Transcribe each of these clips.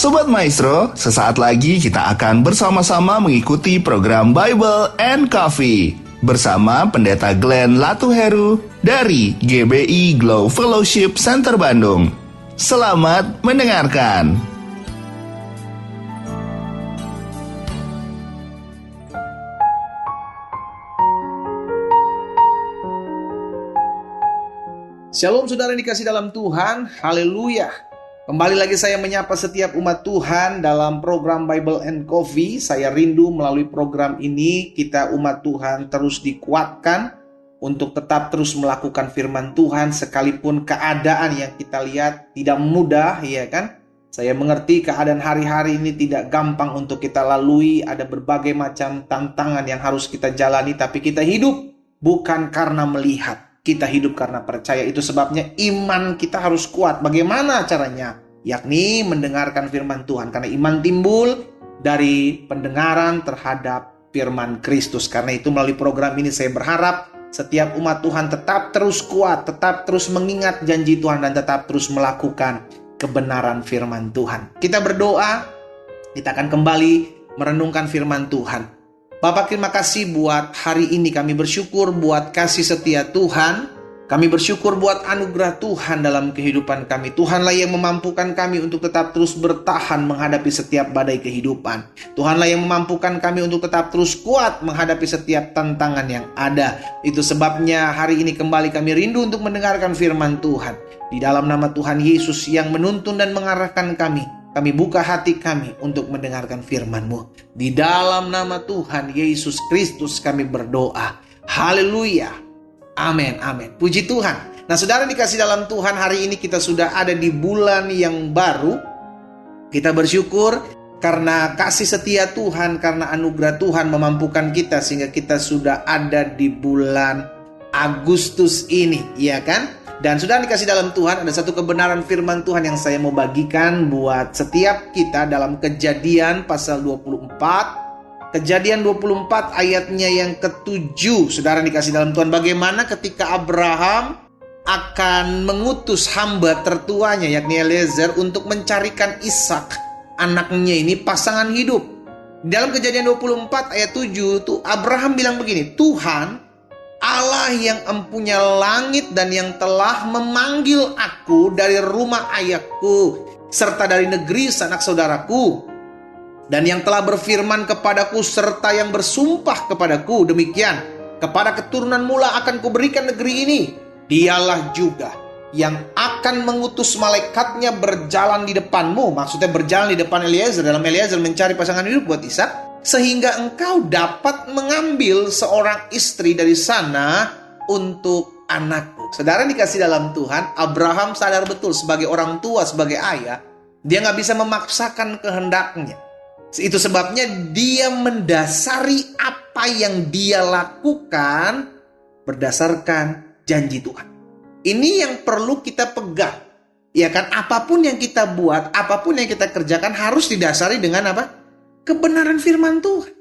Sobat Maestro, sesaat lagi kita akan bersama-sama mengikuti program Bible and Coffee bersama Pendeta Glenn Latuheru dari GBI Glow Fellowship Center Bandung. Selamat mendengarkan. Shalom saudara yang dikasih dalam Tuhan, haleluya. Kembali lagi saya menyapa setiap umat Tuhan dalam program Bible and Coffee. Saya rindu melalui program ini kita umat Tuhan terus dikuatkan untuk tetap terus melakukan firman Tuhan sekalipun keadaan yang kita lihat tidak mudah, ya kan? Saya mengerti keadaan hari-hari ini tidak gampang untuk kita lalui, ada berbagai macam tantangan yang harus kita jalani, tapi kita hidup bukan karena melihat. Kita hidup karena percaya. Itu sebabnya iman kita harus kuat. Bagaimana caranya? Yakni mendengarkan firman Tuhan. Karena iman timbul dari pendengaran terhadap firman Kristus. Karena itu melalui program ini saya berharap setiap umat Tuhan tetap terus kuat, tetap terus mengingat janji Tuhan, dan tetap terus melakukan kebenaran firman Tuhan. Kita berdoa, kita akan kembali merenungkan firman Tuhan. Bapak, terima kasih buat hari ini. Kami bersyukur buat kasih setia Tuhan. Kami bersyukur buat anugerah Tuhan dalam kehidupan kami. Tuhanlah yang memampukan kami untuk tetap terus bertahan menghadapi setiap badai kehidupan. Tuhanlah yang memampukan kami untuk tetap terus kuat menghadapi setiap tantangan yang ada. Itu sebabnya hari ini kembali kami rindu untuk mendengarkan firman Tuhan. Di dalam nama Tuhan Yesus yang menuntun dan mengarahkan kami buka hati kami untuk mendengarkan firman-Mu. Di dalam nama Tuhan Yesus Kristus kami berdoa. Haleluya. Amin, amin. Puji Tuhan. Nah, saudara dikasih dalam Tuhan, hari ini kita sudah ada di bulan yang baru. Kita bersyukur karena kasih setia Tuhan, karena anugerah Tuhan memampukan kita sehingga kita sudah ada di bulan Agustus ini, ya kan? Dan sudah dikasih dalam Tuhan, ada satu kebenaran firman Tuhan yang saya mau bagikan buat setiap kita dalam Kejadian pasal 24. Kejadian 24 ayatnya yang ke-7. Saudara dikasih dalam Tuhan, bagaimana ketika Abraham akan mengutus hamba tertuanya yakni Eliezer untuk mencarikan Ishak, anaknya ini pasangan hidup. Dalam Kejadian 24 ayat 7 tuh Abraham bilang begini, Tuhan Allah yang empunya langit dan yang telah memanggil aku dari rumah ayahku serta dari negeri sanak saudaraku, dan yang telah berfirman kepadaku serta yang bersumpah kepadaku demikian, kepada keturunan mula akan kuberikan negeri ini. Dialah juga yang akan mengutus malaikatnya berjalan di depanmu. Maksudnya berjalan di depan Eliezer, dalam Eliezer mencari pasangan hidup buat Ishak, sehingga engkau dapat mengambil seorang istri dari sana untuk anakku. Saudara dikasih dalam Tuhan, Abraham sadar betul sebagai orang tua, sebagai ayah, dia gak bisa memaksakan kehendaknya. Itu sebabnya dia mendasari apa yang dia lakukan berdasarkan janji Tuhan. Ini yang perlu kita pegang. Ya kan, apapun yang kita buat, apapun yang kita kerjakan harus didasari dengan apa? Kebenaran firman Tuhan.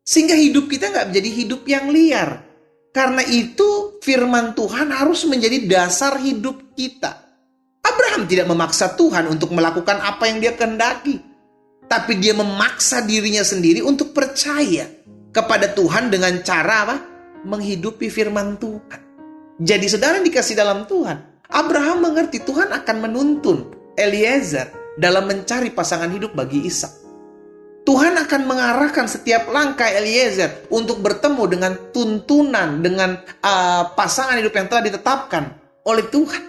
Sehingga hidup kita gak menjadi hidup yang liar. Karena itu firman Tuhan harus menjadi dasar hidup kita. Abraham tidak memaksa Tuhan untuk melakukan apa yang dia kehendaki, tapi dia memaksa dirinya sendiri untuk percaya kepada Tuhan dengan cara apa? Menghidupi firman Tuhan. Jadi saudara dikasih dalam Tuhan, Abraham mengerti Tuhan akan menuntun Eliezer dalam mencari pasangan hidup bagi Ishak. Tuhan akan mengarahkan setiap langkah Eliezer untuk bertemu dengan tuntunan, dengan pasangan hidup yang telah ditetapkan oleh Tuhan.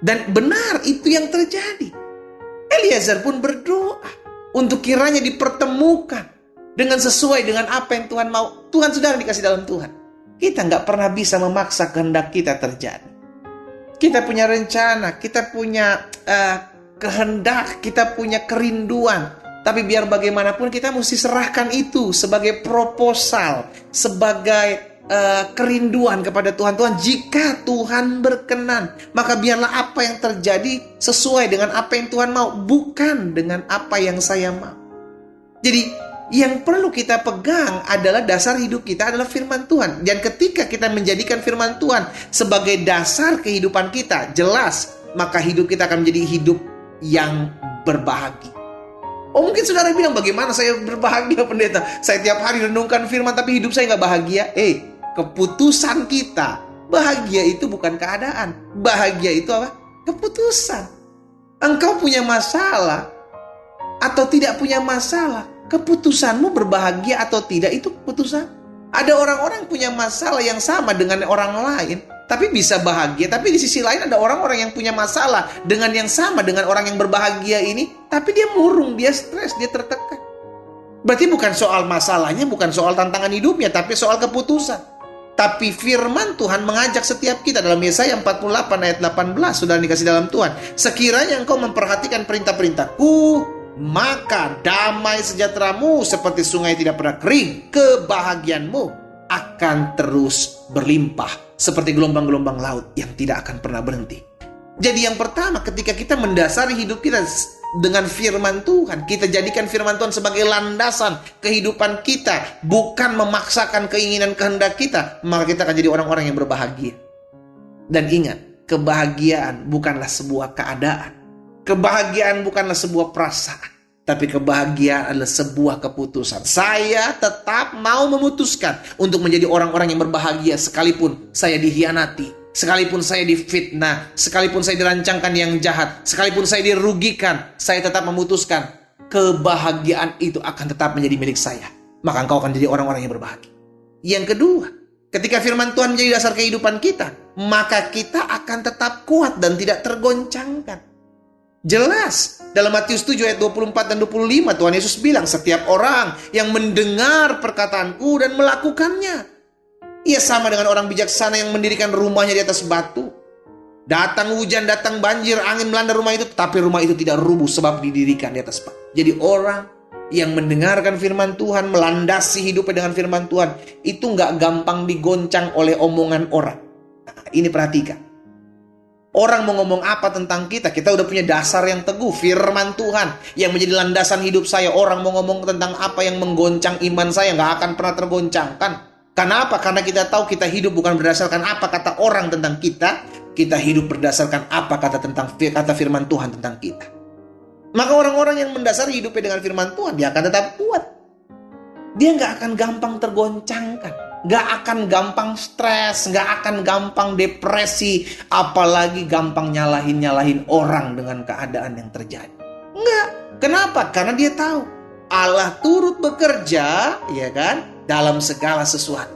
Dan benar itu yang terjadi. Eliezer pun berdoa untuk kiranya dipertemukan dengan sesuai dengan apa yang Tuhan mau. Tuhan saudara dikasih dalam Tuhan, kita gak pernah bisa memaksa kehendak kita terjadi. Kita punya rencana, kita punya kehendak, kita punya kerinduan. Tapi biar bagaimanapun kita mesti serahkan itu sebagai proposal, sebagai kerinduan kepada Tuhan. Tuhan, jika Tuhan berkenan, maka biarlah apa yang terjadi sesuai dengan apa yang Tuhan mau, bukan dengan apa yang saya mau. Jadi yang perlu kita pegang adalah dasar hidup kita adalah firman Tuhan. Dan ketika kita menjadikan firman Tuhan sebagai dasar kehidupan kita, jelas maka hidup kita akan menjadi hidup yang berbahagia. Oh, mungkin saudara bilang, bagaimana saya berbahagia pendeta? Saya tiap hari renungkan firman tapi hidup saya nggak bahagia. Keputusan kita. Bahagia itu bukan keadaan. Bahagia itu apa? Keputusan. Engkau punya masalah atau tidak punya masalah, keputusanmu berbahagia atau tidak itu keputusan. Ada orang-orang punya masalah yang sama dengan orang lain, tapi bisa bahagia. Tapi di sisi lain ada orang-orang yang punya masalah dengan yang sama dengan orang yang berbahagia ini, tapi dia murung, dia stres, dia tertekan. Berarti bukan soal masalahnya, bukan soal tantangan hidupnya, tapi soal keputusan. Tapi firman Tuhan mengajak setiap kita dalam Yesaya 48 ayat 18, sudah dikasih dalam Tuhan. Sekiranya engkau memperhatikan perintah-perintahku, maka damai sejahteramu seperti sungai tidak pernah kering. Kebahagiaanmu akan terus berlimpah seperti gelombang-gelombang laut yang tidak akan pernah berhenti. Jadi yang pertama, ketika kita mendasari hidup kita dengan firman Tuhan, kita jadikan firman Tuhan sebagai landasan kehidupan kita, bukan memaksakan keinginan kehendak kita, maka kita akan jadi orang-orang yang berbahagia. Dan ingat, kebahagiaan bukanlah sebuah keadaan. Kebahagiaan bukanlah sebuah perasaan, tapi kebahagiaan adalah sebuah keputusan. Saya tetap mau memutuskan untuk menjadi orang-orang yang berbahagia sekalipun saya dihianati, sekalipun saya difitnah, sekalipun saya dirancangkan yang jahat, sekalipun saya dirugikan, saya tetap memutuskan kebahagiaan itu akan tetap menjadi milik saya. Maka engkau akan jadi orang-orang yang berbahagia. Yang kedua, ketika firman Tuhan menjadi dasar kehidupan kita, maka kita akan tetap kuat dan tidak tergoncangkan. Jelas, dalam Matius 7 ayat 24 dan 25 Tuhan Yesus bilang, setiap orang yang mendengar perkataanku dan melakukannya, ia sama dengan orang bijaksana yang mendirikan rumahnya di atas batu. Datang hujan, datang banjir, angin melanda rumah itu, tapi rumah itu tidak rubuh sebab didirikan di atas batu. Jadi orang yang mendengarkan firman Tuhan, melandasi hidupnya dengan firman Tuhan, itu nggak gampang digoncang oleh omongan orang. Nah, ini perhatikan. Orang mau ngomong apa tentang kita, kita udah punya dasar yang teguh, firman Tuhan yang menjadi landasan hidup saya. Orang mau ngomong tentang apa yang menggoncang iman saya, nggak akan pernah tergoncangkan. Kenapa? Karena kita tahu kita hidup bukan berdasarkan apa kata orang tentang kita, kita hidup berdasarkan apa kata firman Tuhan tentang kita. Maka orang-orang yang mendasari hidupnya dengan firman Tuhan, dia akan tetap kuat. Dia nggak akan gampang tergoncangkan, nggak akan gampang stres, nggak akan gampang depresi, apalagi gampang nyalahin orang dengan keadaan yang terjadi. Nggak. Kenapa? Karena dia tahu Allah turut bekerja, ya kan, dalam segala sesuatu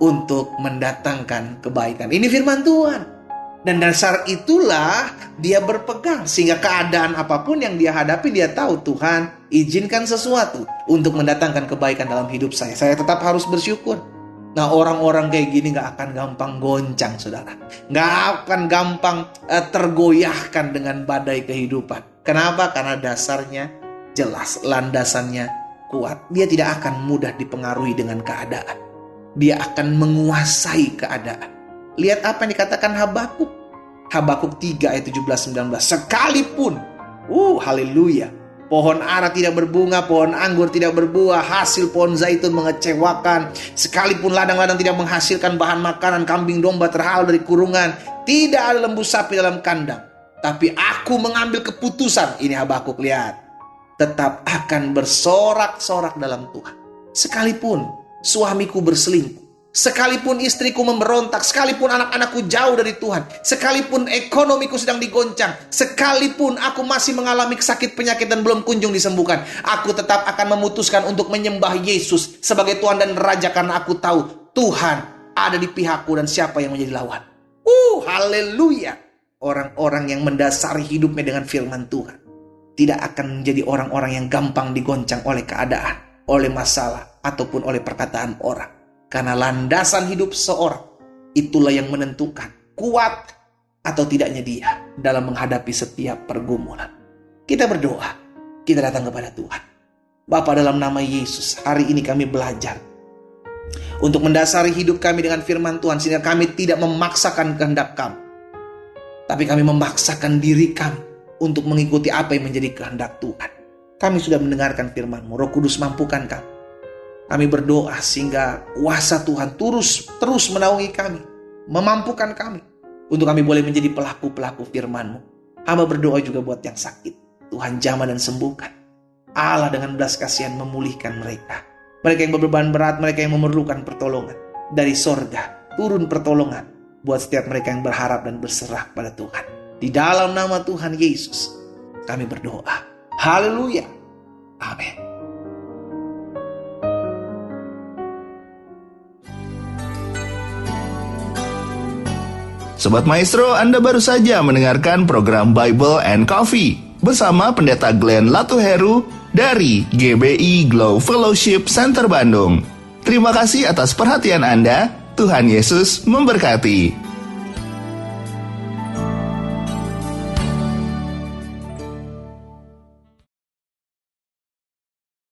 untuk mendatangkan kebaikan. Ini firman Tuhan. Dan dasar itulah dia berpegang, sehingga keadaan apapun yang dia hadapi, dia tahu Tuhan izinkan sesuatu untuk mendatangkan kebaikan dalam hidup saya. Saya tetap harus bersyukur. Nah, orang-orang kayak gini gak akan gampang goncang, saudara. Gak akan gampang tergoyahkan dengan badai kehidupan. Kenapa? Karena dasarnya jelas, landasannya kuat. Dia tidak akan mudah dipengaruhi dengan keadaan. Dia akan menguasai keadaan. Lihat apa yang dikatakan Habakuk. Habakuk 3 ayat 17-19. Sekalipun, haleluya, pohon ara tidak berbunga, pohon anggur tidak berbuah, hasil pohon zaitun mengecewakan, sekalipun ladang-ladang tidak menghasilkan bahan makanan, kambing domba terhalau dari kurungan, tidak ada lembu sapi dalam kandang, tapi aku mengambil keputusan, ini Habakuk, lihat, tetap akan bersorak-sorak dalam Tuhan. Sekalipun suamiku berselingkuh, sekalipun istriku memberontak, sekalipun anak-anakku jauh dari Tuhan, sekalipun ekonomiku sedang digoncang, sekalipun aku masih mengalami sakit penyakit dan belum kunjung disembuhkan, aku tetap akan memutuskan untuk menyembah Yesus sebagai Tuhan dan Raja, karena aku tahu Tuhan ada di pihakku dan siapa yang menjadi lawan. Haleluya. Orang-orang yang mendasari hidupnya dengan firman Tuhan tidak akan menjadi orang-orang yang gampang digoncang oleh keadaan, oleh masalah, ataupun oleh perkataan orang. Karena landasan hidup seorang itulah yang menentukan kuat atau tidaknya dia dalam menghadapi setiap pergumulan. Kita berdoa, kita datang kepada Tuhan. Bapa, dalam nama Yesus, hari ini kami belajar untuk mendasari hidup kami dengan firman Tuhan, sehingga kami tidak memaksakan kehendak kami, tapi kami memaksakan diri kami untuk mengikuti apa yang menjadi kehendak Tuhan. Kami sudah mendengarkan firman-Mu, Roh Kudus mampukan kami. Kami berdoa sehingga kuasa Tuhan terus menaungi kami, memampukan kami untuk kami boleh menjadi pelaku-pelaku firman-Mu. Hamba berdoa juga buat yang sakit, Tuhan jamah dan sembuhkan. Allah dengan belas kasihan memulihkan mereka. Mereka yang berbeban berat, mereka yang memerlukan pertolongan. Dari sorga, turun pertolongan buat setiap mereka yang berharap dan berserah pada Tuhan. Di dalam nama Tuhan Yesus, kami berdoa. Haleluya. Amin. Sobat Maestro, Anda baru saja mendengarkan program Bible and Coffee bersama Pendeta Glenn Latuheru dari GBI Glow Fellowship Center Bandung. Terima kasih atas perhatian Anda. Tuhan Yesus memberkati.